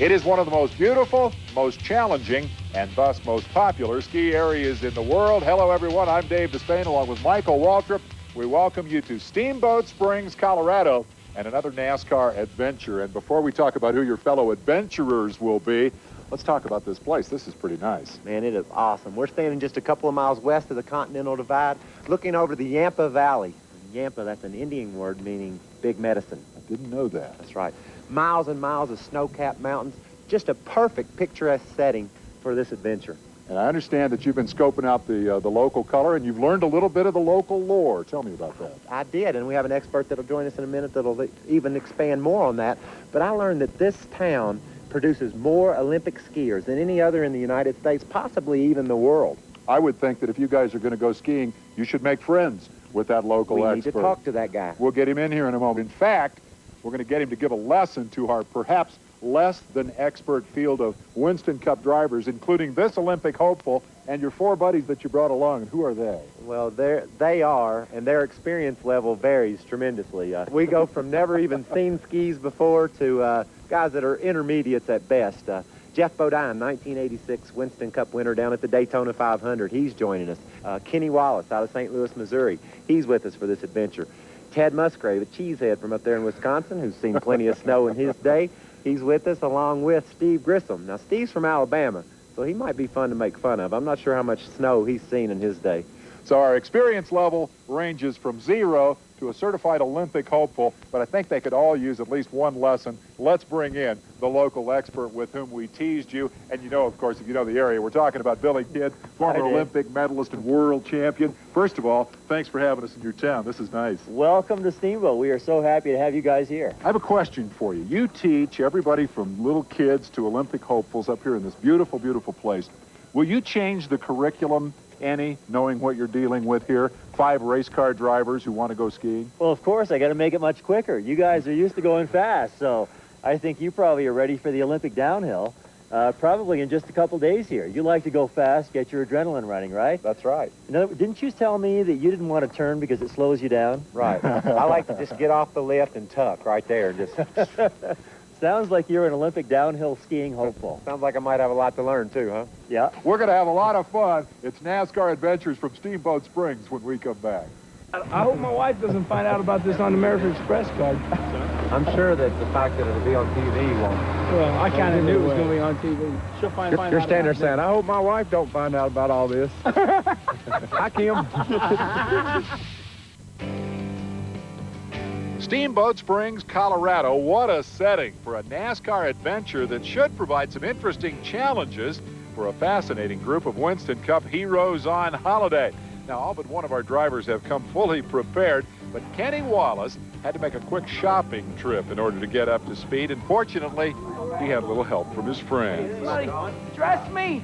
It is one of the most beautiful, most challenging, and thus most popular ski areas in the world. Hello, everyone. I'm Dave Despain, along with Michael Waltrip. We welcome you to Steamboat Springs, Colorado, and another NASCAR adventure. And before we talk about who your fellow adventurers will be, let's talk about this place. This is pretty nice. Man, it is awesome. We're standing just a couple of miles west of the Continental Divide, looking over the Yampa Valley. Yampa, that's an Indian word meaning big medicine. I didn't know that. That's right. Miles and miles of snow-capped mountains. Just a perfect picturesque setting for this adventure. And I understand that you've been scoping out the local color, and you've learned a little bit of the local lore. Tell me about that. I did, and we have an expert that'll join us in a minute that'll even expand more on that. But I learned that this town produces more Olympic skiers than any other in the United States, possibly even the world. I would think that if you guys are going to go skiing, you should make friends with that local expert. We need to talk to that guy. We'll get him in here in a moment. In fact, we're going to get him to give a lesson to our perhaps less than expert field of Winston Cup drivers, including this Olympic hopeful and your four buddies that you brought along. And who are they? Well, they are, and their experience level varies tremendously. We go from never even seen skis before to guys that are intermediates at best. Jeff Bodine, 1986 Winston Cup winner down at the Daytona 500. He's joining us. Kenny Wallace out of St. Louis, Missouri. He's with us for this adventure. Ted Musgrave, a cheesehead from up there in Wisconsin, who's seen plenty of snow in his day. He's with us along with Steve Grissom. Now, Steve's from Alabama, so he might be fun to make fun of. I'm not sure how much snow he's seen in his day. So our experience level ranges from 0 to a certified Olympic hopeful, but I think they could all use at least one lesson. Let's bring in the local expert with whom we teased you. And you know, of course, if you know the area, we're talking about Billy Kidd, former Olympic medalist and world champion. First of all, thanks for having us in your town. This is nice. Welcome to Steamboat. We are so happy to have you guys here. I have a question for you. You teach everybody from little kids to Olympic hopefuls up here in this beautiful, beautiful place. Will you change the curriculum any, knowing what you're dealing with here? 5 race car drivers who want to go skiing? Well, of course, I got to make it much quicker. You guys are used to going fast, so I think you probably are ready for the Olympic downhill, probably in just a couple days here. You like to go fast, get your adrenaline running, right? That's right. Didn't you tell me that you didn't want to turn because it slows you down? Right. I like to just get off the lift and tuck right there and just... Sounds like you're an Olympic downhill skiing hopeful. Sounds like I might have a lot to learn, too, huh? Yeah. We're going to have a lot of fun. It's NASCAR Adventures from Steamboat Springs when we come back. I hope my wife doesn't find out about this on the American Express card. I'm sure that the fact that it'll be on TV won't... Well, I kind of knew it was going to be on TV. She'll find out. You're standing there saying, I hope my wife don't find out about all this. Hi, Kim. Steamboat Springs, Colorado. What a setting for a NASCAR adventure that should provide some interesting challenges for a fascinating group of Winston Cup heroes on holiday. Now, all but one of our drivers have come fully prepared, but Kenny Wallace had to make a quick shopping trip in order to get up to speed, and fortunately, he had a little help from his friends. Somebody, dress me.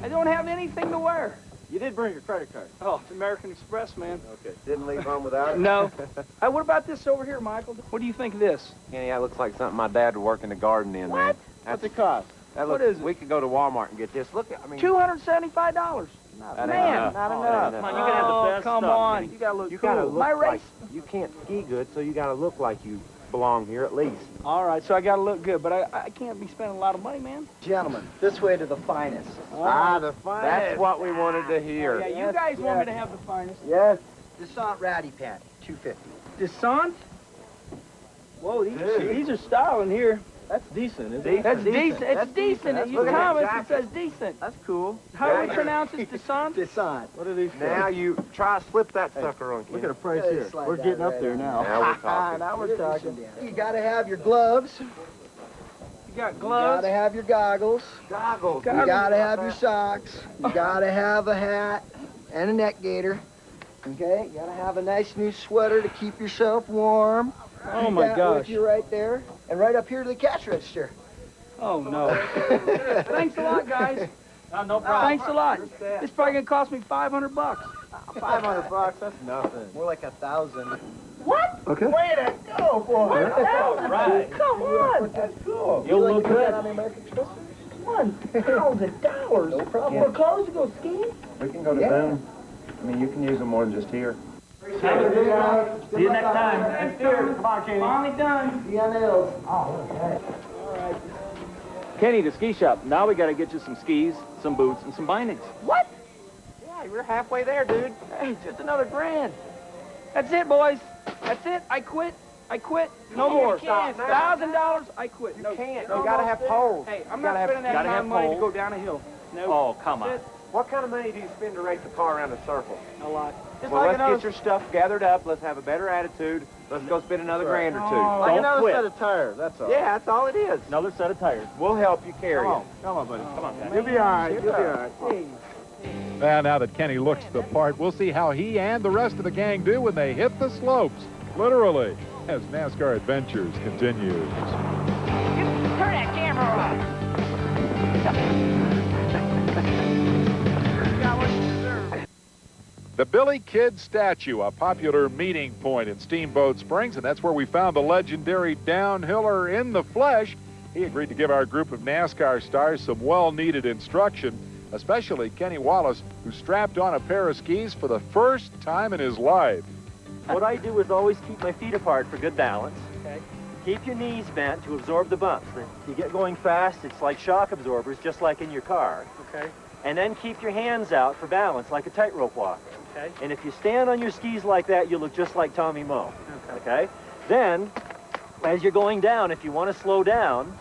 I don't have anything to wear. You did bring your credit card. Oh, it's American Express, man. Okay. Didn't leave home without it? No. Hey, what about this over here, Michael? What do you think of this? Kenny, that looks like something my dad would work in the garden in, man. What's it cost? What is it? We could go to Walmart and get this. Look, I mean... $275. Man, not enough. Come on, you can have the best come stuff, on. Kenny. You gotta look You cool. gotta look My like race. you can't ski good, so you gotta look like you belong here at least. All right, so I gotta look good, but I can't be spending a lot of money, man. Gentlemen, this way to the finest. The finest. That's what we wanted to hear. Yeah, you guys want me to have the finest. Yes. Descent ratty pant, $250. Descent? Whoa, these are styling here. That's decent, isn't it? That's decent. It's decent. That's You good. comments, it Jacket. says decent. That's cool. How do we pronounce it? Descent? Descent. What are these Now you try to slip that sucker on, Kenny. Look at the price Yeah, here. slide We're that getting up right there in. now. Now we're talking. Now we're talking. You gotta have your gloves. You got You gloves. gotta have your goggles. Goggles. You gotta have your socks. You gotta have a hat and a neck gaiter. Okay? You gotta have a nice new sweater to keep yourself warm. Oh Keep my that gosh. with you right there. And right up here to the cash register. Oh no. Thanks a lot, guys. No Thanks a lot. It's probably gonna cost me $500. $500, that's nothing. More like 1,000. What? Okay. Way to go, boy. Right. Come on. That's cool. You'll look put that good. on the American Express? $1,000. No problem. For clothes to go skiing? We can go to Boone. I mean, you can use them more than just here. See you next time. Come on, Kenny. Finally done. Yeah, nails. All right. Kenny, the ski shop. Now we got to get you some skis, some boots, and some bindings. What? Yeah, we're halfway there, dude. Hey, just another grand. That's it, boys. That's it. I quit. I quit. No more. $1,000. I quit. You No, can't. no You gotta more. have poles. Hey, I'm You not gotta have- spending that gotta kind have of money to poles. go down a hill. No. Oh, come on. That's it. What kind of money do you spend to race the car around a circle? A lot. Just Well, like let's another... get your stuff gathered up. Let's have a better attitude. Let's go spend another grand or two. Oh, Like another quit. set of tires, that's all. Yeah, that's all it is. Another set of tires. We'll help you carry it. Come on, buddy. Come on, Pat. You'll be all right. You'll be all right. And now that Kenny looks the part, we'll see how he and the rest of the gang do when they hit the slopes, literally, as NASCAR Adventures continues. Turn that camera off. The Billy Kidd statue, a popular meeting point in Steamboat Springs, and that's where we found the legendary downhiller in the flesh. He agreed to give our group of NASCAR stars some well-needed instruction, especially Kenny Wallace, who strapped on a pair of skis for the first time in his life. What I do is always keep my feet apart for good balance. Okay. Keep your knees bent to absorb the bumps. If you get going fast, it's like shock absorbers, just like in your car. Okay. And then keep your hands out for balance, like a tightrope walker. Okay. And if you stand on your skis like that, you'll look just like Tommy Moe. Okay. Then, as you're going down, if you want to slow down,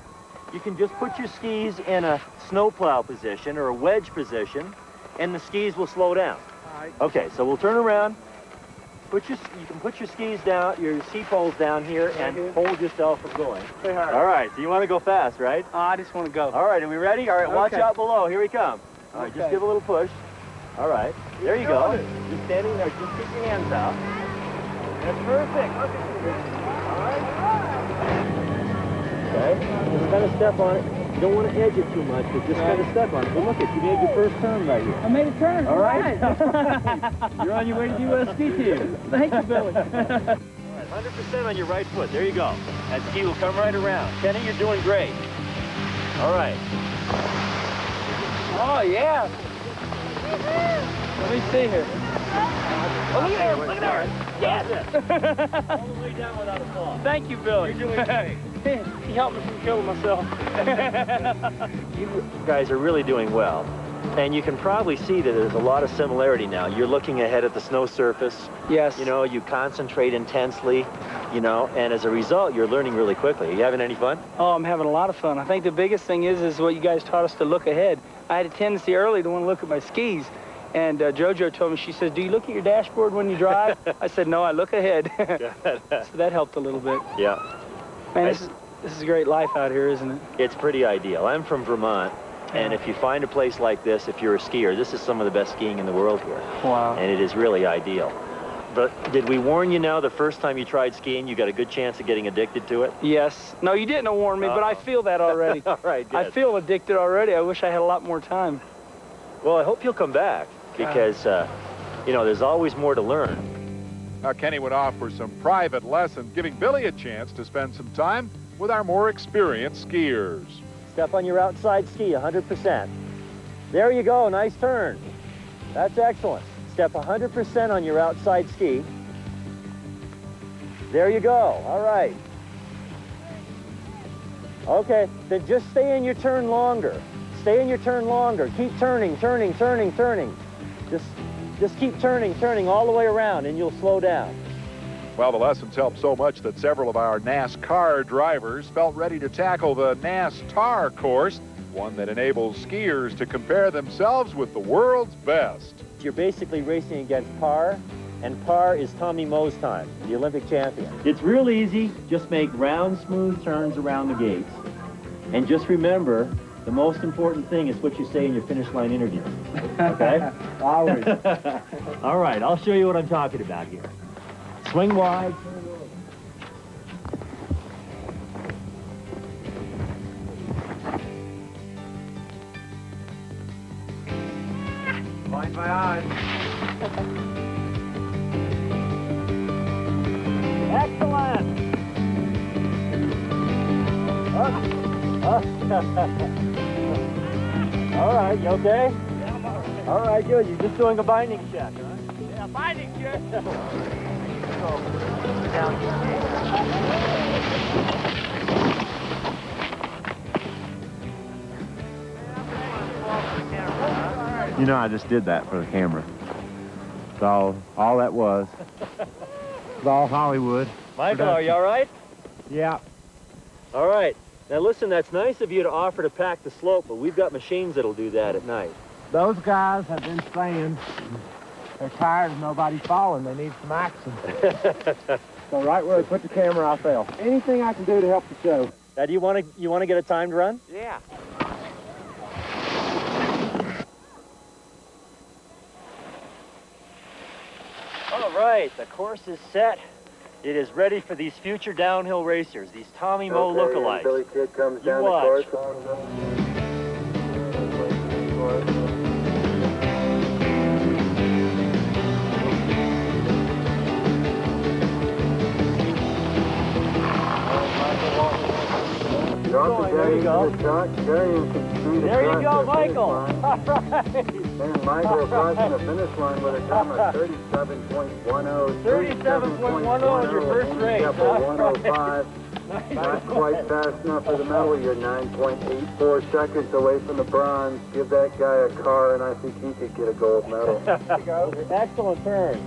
you can just put your skis in a snowplow position or a wedge position, and the skis will slow down. All right. Okay, so we'll turn around. You can put your skis down, your ski poles down here, and hold yourself from going. Say hi. All right, so you want to go fast, right? I just want to go. All right, are we ready? All right, watch Okay. out below. Here we come. All right, just Okay. give a little push. All right, there you go. Just standing there. Just keep your hands out. That's perfect. All right. Okay, just kind of step on it. You don't want to edge it too much, but just kind of step on it. Well, look, you made your first turn right here. I made a turn. All right. You're on your way to do a ski team. Thank you, Billy. 100% on your right foot. There you go. That ski will come right around. Kenny, you're doing great. All right. Oh, yeah. Let me see here. Oh, look at there. Look at there. Yes. All the way down without a fall. Thank you, Billy. You're doing great. He helped me from killing myself. You guys are really doing well. And you can probably see that there's a lot of similarity now. You're looking ahead at the snow surface. Yes. You know, you concentrate intensely, you know, and as a result, you're learning really quickly. Are you having any fun? Oh, I'm having a lot of fun. I think the biggest thing is what you guys taught us to look ahead. I had a tendency early to want to look at my skis. And JoJo told me, she says, do you look at your dashboard when you drive? I said, no, I look ahead. So that helped a little bit. Yeah. Man, this is a great life out here, isn't it? It's pretty ideal. I'm from Vermont, and if you find a place like this, if you're a skier, this is some of the best skiing in the world here. Wow. And it is really ideal. But did we warn you now the first time you tried skiing, you got a good chance of getting addicted to it? Yes. No, you didn't warn me, but I feel that already. All right, good. I feel addicted already. I wish I had a lot more time. Well, I hope you'll come back because, you know, there's always more to learn. Now, Kenny went off for some private lessons, giving Billy a chance to spend some time with our more experienced skiers. Step on your outside ski, 100%. There you go, nice turn. That's excellent. Step 100% on your outside ski. There you go, all right. Okay, then just stay in your turn longer. Stay in your turn longer. Keep turning, turning, turning, turning. Just keep turning, turning all the way around, and you'll slow down. Well, the lessons helped so much that several of our NASCAR drivers felt ready to tackle the NASTAR course, one that enables skiers to compare themselves with the world's best. You're basically racing against par, and par is Tommy Moe's time, the Olympic champion. It's real easy. Just make round, smooth turns around the gates. And just remember, the most important thing is what you say in your finish line interview. Okay? Always. All right, I'll show you what I'm talking about here. Swing wide. Mind my eyes. Excellent. All right, you okay? Yeah, I'm all right. All right, good. You're just doing a binding check, huh? Yeah, binding check. You know, I just did that for the camera. So all that was. It's all Hollywood. Michael, are you all right? Yeah. All right. Now listen, that's nice of you to offer to pack the slope, but we've got machines that'll do that at night. Those guys have been saying they're tired of nobody falling. They need some action. So right where they put the camera, I fell. Anything I can do to help the show. Now, do you want to get a timed run? Yeah. All right, the course is set. It is ready for these future downhill racers, these Tommy Moe lookalikes. Billy Kid comes down You watch. the course. There you go. There you go, Michael. All right. And Michael crossing the finish line with a time of 37.10. 37.10 is your first race. 105. Not quite fast enough for the medal. You're 9.84 seconds away from the bronze. Give that guy a car, and I think he could get a gold medal. There you go. Excellent turn.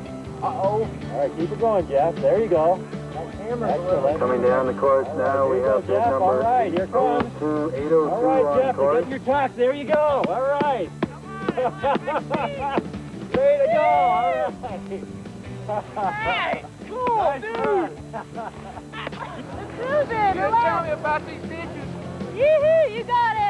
Uh-oh. All right, keep it going, Jeff. There you go. Excellent. Coming down the course now, we have the number all right, here comes. 802 All right, on Jeff, course. you got your tuck. There you go. All right. Way to go. All right. Hey, cool, dude. You tell me about these pictures. Yoo-hoo, you got it.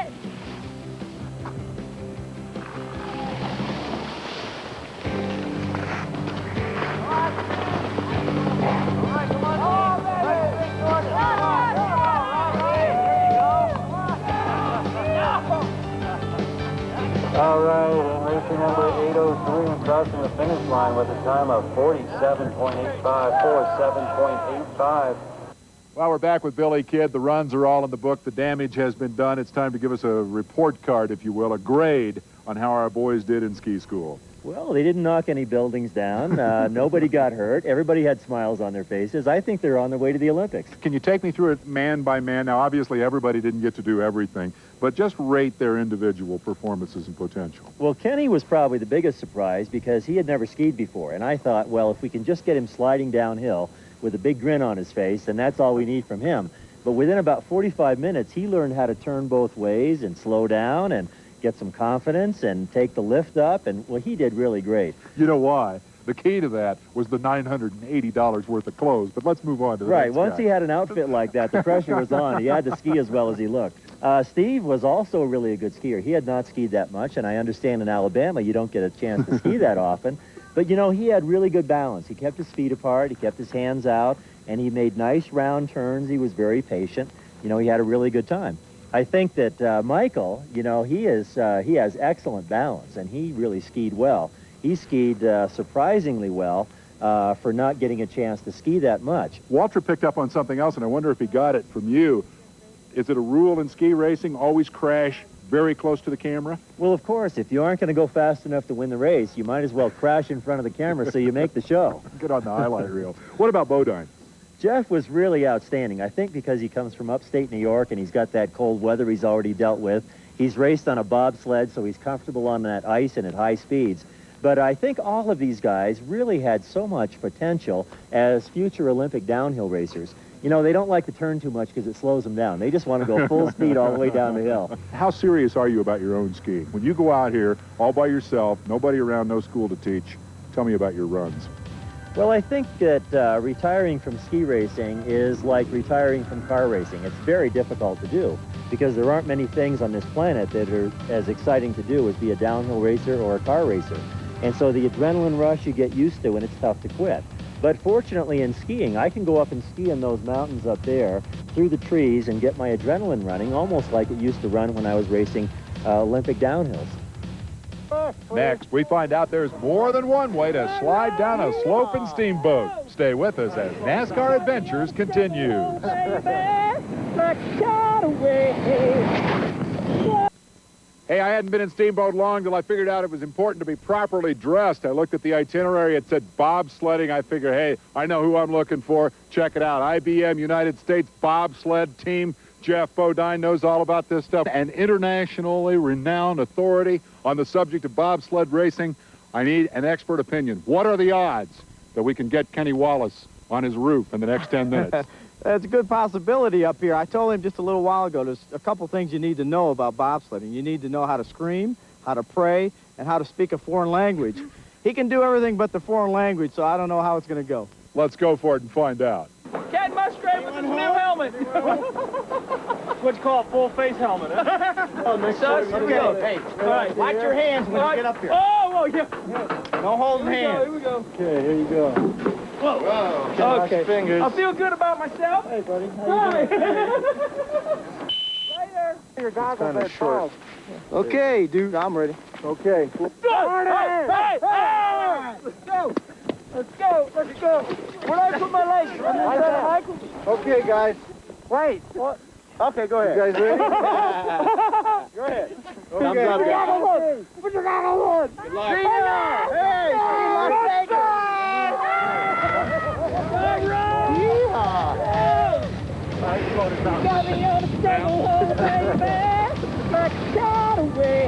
All right, and racing number 803 crossing the finish line with a time of 47.85, 47.85. Well, we're back with Billy Kidd. The runs are all in the book. The damage has been done. It's time to give us a report card, if you will, a grade on how our boys did in ski school. Well, they didn't knock any buildings down. Nobody got hurt. Everybody had smiles on their faces. I think they're on their way to the Olympics. Can you take me through it man by man? Now, obviously, everybody didn't get to do everything, but just rate their individual performances and potential. Well, Kenny was probably the biggest surprise because he had never skied before. And I thought, well, if we can just get him sliding downhill with a big grin on his face, then that's all we need from him. But within about 45 minutes, he learned how to turn both ways and slow down and get some confidence and take the lift up, and well, he did really great. You know why? The key to that was the $980 worth of clothes, but let's move on to the next Once guy. he had an outfit like that, the pressure was on. He had to ski as well as he looked. Steve was also really a good skier. He had not skied that much, and I understand in Alabama you don't get a chance to ski that often, but you know, he had really good balance. He kept his feet apart, he kept his hands out, and he made nice round turns. He was very patient. You know, he had a really good time. I think that Michael, you know, he has excellent balance, and he really skied well. He skied surprisingly well for not getting a chance to ski that much. Walter picked up on something else, and I wonder if he got it from you. Is it a rule in ski racing, always crash very close to the camera? Well, of course, if you aren't going to go fast enough to win the race, you might as well crash in front of the camera so you make the show. Get on the highlight reel. What about Bodine? Jeff was really outstanding, I think because he comes from upstate New York and he's got that cold weather he's already dealt with. He's raced on a bobsled, so he's comfortable on that ice and at high speeds. But I think all of these guys really had so much potential as future Olympic downhill racers. You know, they don't like to turn too much because it slows them down. They just want to go full speed all the way down the hill. How serious are you about your own skiing? When you go out here all by yourself, nobody around, no school to teach, tell me about your runs. Well, I think that retiring from ski racing is like retiring from car racing. It's very difficult to do because there aren't many things on this planet that are as exciting to do as be a downhill racer or a car racer. And so the adrenaline rush you get used to and it's tough to quit. But fortunately in skiing, I can go up and ski in those mountains up there through the trees and get my adrenaline running almost like it used to run when I was racing Olympic downhills. Next, we find out there's more than one way to slide down a sloping steamboat. Stay with us as NASCAR Adventures continues. Hey, I hadn't been in steamboat long until I figured out it was important to be properly dressed. I looked at the itinerary. It said bobsledding. I figured, hey, I know who I'm looking for. Check it out. IBM United States Bobsled Team Jeff Bodine knows all about this stuff. An internationally renowned authority on the subject of bobsled racing. I need an expert opinion. What are the odds that we can get Kenny Wallace on his roof in the next 10 minutes? It's a good possibility up here. I told him just a little while ago, there's a couple things you need to know about bobsledding. You need to know how to scream, how to pray, and how to speak a foreign language. He can do everything but the foreign language, so I don't know how it's going to go. Let's go for it and find out. Cat Musgrave with his new helmet. What's called full face helmet, huh? Oh, next time. Okay, hey, all right, watch your hands when you get up here. Oh, yeah. No holding hands. Here we go. Okay, here you go. Whoa. Whoa. Okay. Fingers. I feel good about myself. Hey, buddy. Hi. Later. Your goggles are short. Okay, dude, I'm ready. Okay. Hey, hey, hey. Let's go. Let's go. Let's go. Where do I put my legs? Michael? Okay, guys. Wait. What? Okay, go ahead. You guys ready? Go ahead. Put your goggles on. Put your goggles on. Good luck. Hey, Las Vegas. You got me on the struggle hole, baby. Like a shot away.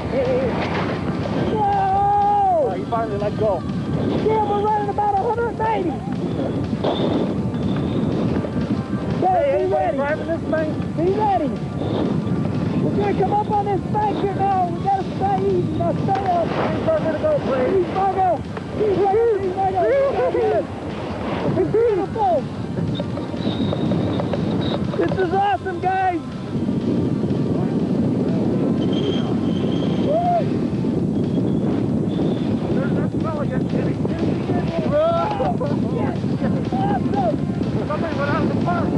Whoa! You finally let go. Yeah, we're running about 190. Hey, be ready. driving this thing? Be ready. We're going to come up on this bank here now. We got to stay easy. Now stay up. He's going to go, please. Easy, Fargo. Easy, Fargo. It's beautiful. This is awesome, guys. There's that smell again, Kenny. Yes. Awesome. Somebody went out of the park.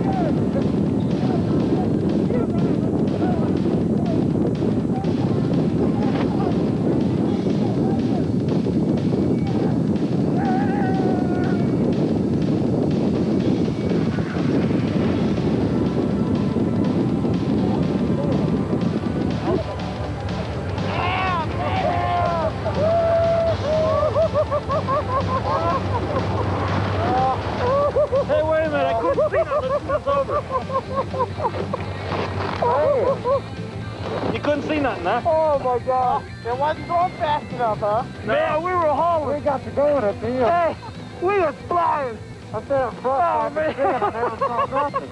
Hey, wait a minute, I couldn't see nothing. This was over. You couldn't see nothing, huh? Oh, my God. It wasn't going fast enough, huh? No. Man, we were hauling. We got to go in it, didn't you? Hey, we were flying. I said up front, Oh, I never saw nothing.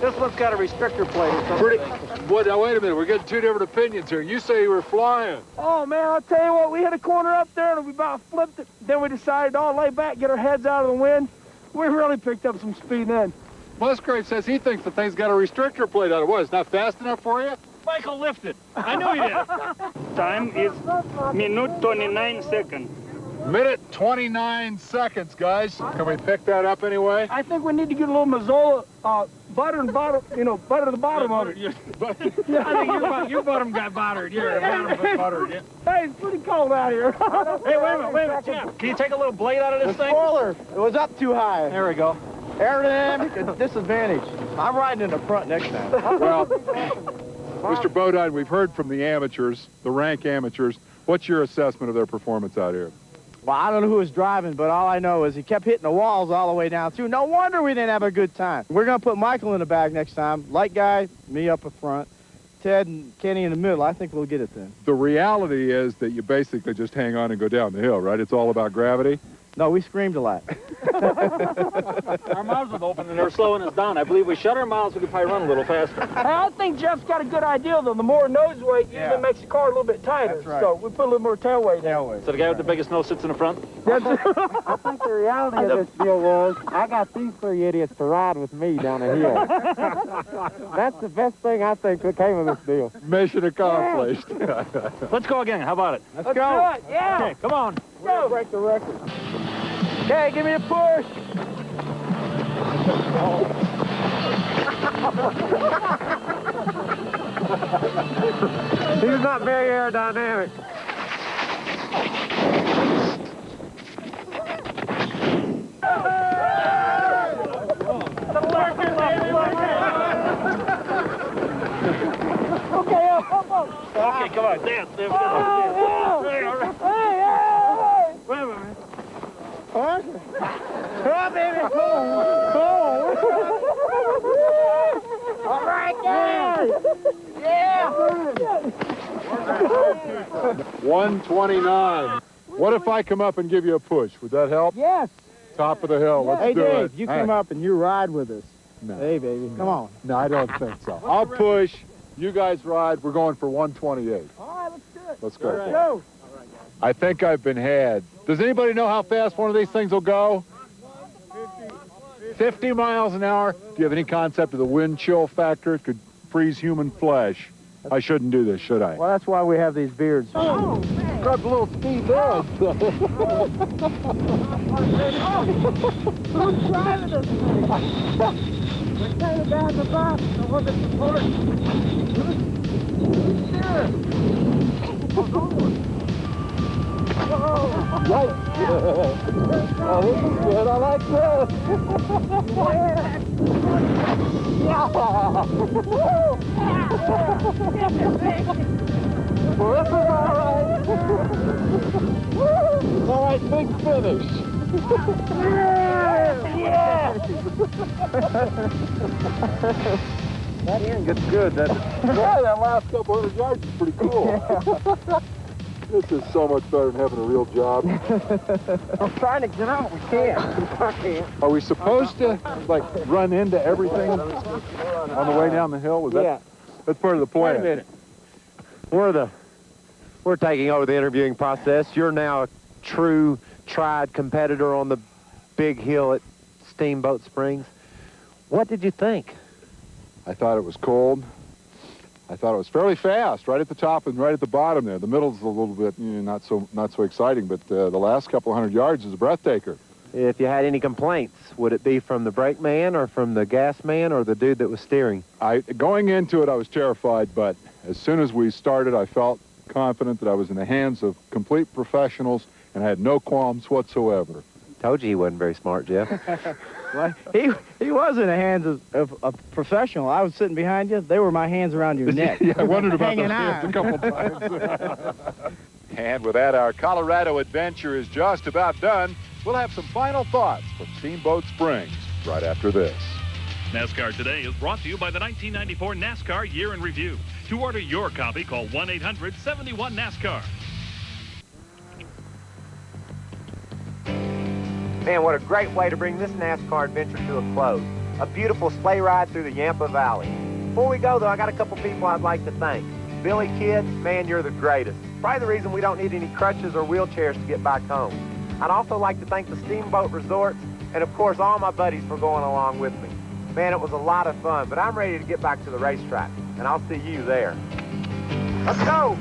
This one's got a restrictor plate or something. Boy, now wait a minute. We're getting two different opinions here. You say you were flying. Oh, man, I'll tell you what. We hit a corner up there, and we about flipped it. Then we decided to all lay back, get our heads out of the wind. We really picked up some speed then. Musgrave says he thinks the thing's got a restrictor plate on it. What, it's not fast enough for you? Michael lifted. I knew he did. Time is minute 29 seconds. Minute 29 seconds, guys. Can we pick that up anyway? I think we need to get a little Mazzola butter and bottom, butter the bottom of it. I think your bottom got buttered. Your bottom got buttered. Yeah. Hey, it's pretty cold out here. Hey, wait a minute, Jeff. Can you take a little blade out of this thing? Spoiler, it was up too high. There we go. Aerodynamic disadvantage. I'm riding in the front next time. Well, Mr. Bodine, we've heard from the amateurs, the rank amateurs. What's your assessment of their performance out here? Well, I don't know who was driving, but all I know is he kept hitting the walls all the way down through. No wonder we didn't have a good time. We're going to put Michael in the back next time. Light guy, me up in front, Ted and Kenny in the middle. I think we'll get it then. The reality is that you basically just hang on and go down the hill, right? It's all about gravity. No, we screamed a lot. Our mouths was open and they were slowing us down. I believe we shut our mouths, we could probably run a little faster. I think Jeff's got a good idea, though. The more nose weight usually makes the car a little bit tighter. That's right. So we put a little more tail weight in. So the guy with the biggest nose sits in the front? I think the reality of this deal was I got these three idiots to ride with me down the hill. That's the best thing I think that came of this deal. Mission accomplished. Let's go again. How about it? Let's Do go. it. Yeah. Okay, come on. We're going to break the record. Okay, give me a push. He's not very aerodynamic. Okay, up. Okay, come on. Dance. There we go. Hey, all right. Hey. Wait a minute. Oh, baby. Cool. All right. Yeah! 129. What if I come up and give you a push? Would that help? Yes. Top of the hill. Let's Hey, do Dave, it. you come up and you ride with us. No. Hey, baby, come on. No, I don't think so. I'll push. You guys ride. We're going for 128. All right, let's do it. Let's go. Let's go. I think I've been had. Does anybody know how fast one of these things will go? 50 miles an hour. Do you have any concept of the wind chill factor? It could freeze human flesh. I shouldn't do this, should I? Well, that's why we have these beards. Oh, Grab a little speed there. who's driving this thing? We're kind of down the box. I want to support. Who's steering? Right. Oh, this is good. I like this. Well, this is all right. All right, big finish. That end gets good, doesn't it? Yeah, that last couple hundred yards is pretty cool. This is so much better than having a real job. I'm trying to get out. We can't. Are we supposed to, like, run into everything on the way down the hill? Was that, that's part of the plan. Wait a minute. We're taking over the interviewing process. You're now a true tried competitor on the big hill at Steamboat Springs. What did you think? I thought it was cold. I thought it was fairly fast, right at the top and right at the bottom there. The middle's a little bit not so exciting, but the last couple hundred yards is a breathtaker. If you had any complaints, would it be from the brake man or from the gas man or the dude that was steering? Going into it, I was terrified, but as soon as we started, I felt confident that I was in the hands of complete professionals and I had no qualms whatsoever. Told you he wasn't very smart, Jeff. Well, he was in the hands of a professional. I was sitting behind you. They were my hands around your neck. Yeah, I wondered about Hanging those hands on. a couple times. And with that, our Colorado adventure is just about done. We'll have some final thoughts from Steamboat Springs right after this. NASCAR Today is brought to you by the 1994 NASCAR Year in Review. To order your copy, call 1-800-71-NASCAR. Man, what a great way to bring this NASCAR adventure to a close. A beautiful sleigh ride through the Yampa Valley. Before we go, though, I got a couple people I'd like to thank. Billy Kidd, man, you're the greatest. Probably the reason we don't need any crutches or wheelchairs to get back home. I'd also like to thank the Steamboat Resorts and, of course, all my buddies for going along with me. Man, it was a lot of fun, but I'm ready to get back to the racetrack, and I'll see you there. Let's go!